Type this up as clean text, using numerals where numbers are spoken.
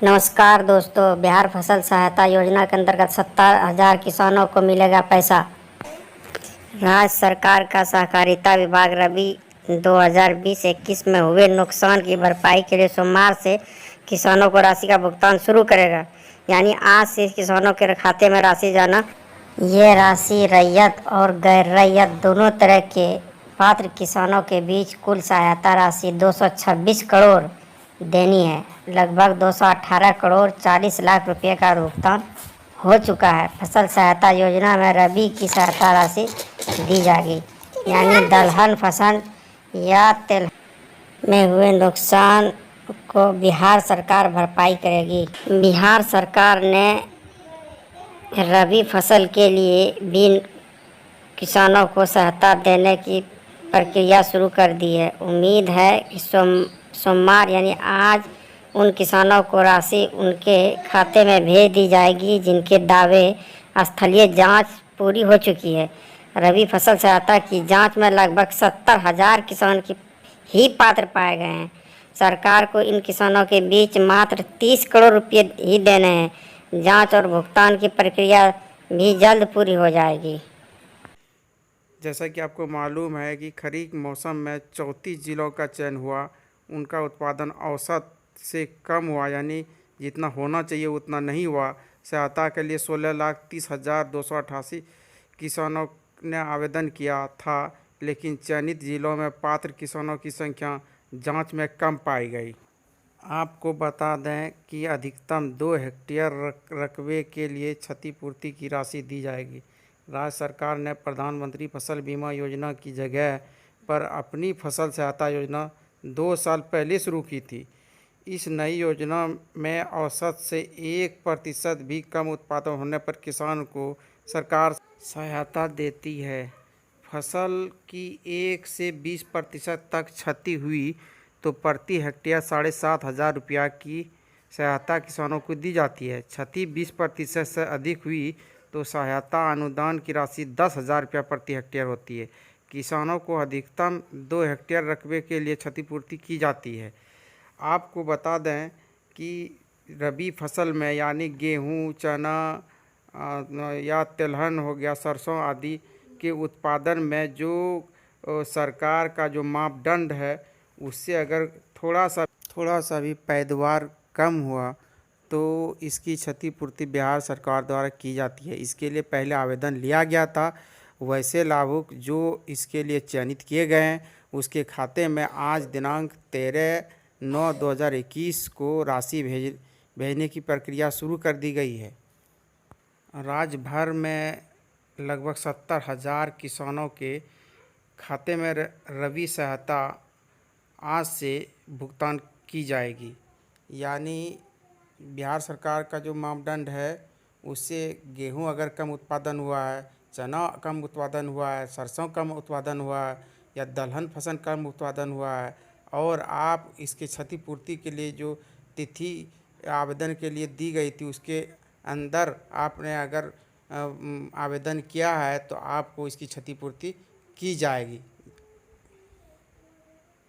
नमस्कार दोस्तों, बिहार फसल सहायता योजना के अंतर्गत 70,000 किसानों को मिलेगा पैसा। राज्य सरकार का सहकारिता विभाग रबी 2020-21 में हुए नुकसान की भरपाई के लिए सोमवार से किसानों को राशि का भुगतान शुरू करेगा। यानी आज से किसानों के खाते में राशि जाना। ये राशि रैयत और गैर रैयत दोनों तरह के पात्र किसानों के बीच कुल सहायता राशि 226 करोड़ देनी है। लगभग 218 करोड़ 40 लाख रुपए का भुगतान हो चुका है। फसल सहायता योजना में रबी की सहायता राशि दी जाएगी, यानी दलहन फसल या तिल में हुए नुकसान को बिहार सरकार भरपाई करेगी। बिहार सरकार ने रबी फसल के लिए भी किसानों को सहायता देने की प्रक्रिया शुरू कर दी है। उम्मीद है कि सोमवार यानी आज उन किसानों को राशि उनके खाते में भेज दी जाएगी जिनके दावे स्थलीय जांच पूरी हो चुकी है। रबी फसल सहायता की जांच में लगभग 70,000 किसान ही पात्र पाए गए हैं। सरकार को इन किसानों के बीच मात्र 30 करोड़ रुपये ही देने हैं। जांच और भुगतान की प्रक्रिया भी जल्द पूरी हो जाएगी। जैसा कि आपको मालूम है कि खरीफ मौसम में 34 जिलों का चयन हुआ, उनका उत्पादन औसत से कम हुआ, यानी जितना होना चाहिए उतना नहीं हुआ। सहायता के लिए 16,30,288 किसानों ने आवेदन किया था, लेकिन चयनित जिलों में पात्र किसानों की संख्या जांच में कम पाई गई। आपको बता दें कि अधिकतम 2 हेक्टेयर रकबे के लिए क्षतिपूर्ति की राशि दी जाएगी। राज्य सरकार ने प्रधानमंत्री फसल बीमा योजना की जगह पर अपनी फसल सहायता योजना 2 साल पहले शुरू की थी। इस नई योजना में औसत से 1% भी कम उत्पादन होने पर किसान को सरकार सहायता देती है। फसल की 1 से 20% तक क्षति हुई तो प्रति हेक्टेयर 7,500 रुपया की सहायता किसानों को दी जाती है। क्षति 20% से अधिक हुई तो सहायता अनुदान की राशि 10,000 रुपया प्रति हेक्टेयर होती है। किसानों को अधिकतम 2 हेक्टेयर रकबे के लिए क्षतिपूर्ति की जाती है। आपको बता दें कि रबी फसल में यानी गेहूं, चना या तिलहन हो गया, सरसों आदि के उत्पादन में जो सरकार का जो मापदंड है उससे अगर थोड़ा सा भी पैदावार कम हुआ तो इसकी क्षतिपूर्ति बिहार सरकार द्वारा की जाती है। इसके लिए पहले आवेदन लिया गया था। वैसे लाभुक जो इसके लिए चयनित किए गए हैं उसके खाते में आज दिनांक 13/9/2021 को राशि भेजने की प्रक्रिया शुरू कर दी गई है। राज्य भर में लगभग 70,000 किसानों के खाते में रबी सहायता आज से भुगतान की जाएगी। यानी बिहार सरकार का जो मापदंड है उससे गेहूं अगर कम उत्पादन हुआ है, चना कम उत्पादन हुआ है, सरसों कम उत्पादन हुआ है या दलहन फसल कम उत्पादन हुआ है और आप इसके क्षतिपूर्ति के लिए जो तिथि आवेदन के लिए दी गई थी उसके अंदर आपने अगर आवेदन किया है तो आपको इसकी क्षतिपूर्ति की जाएगी।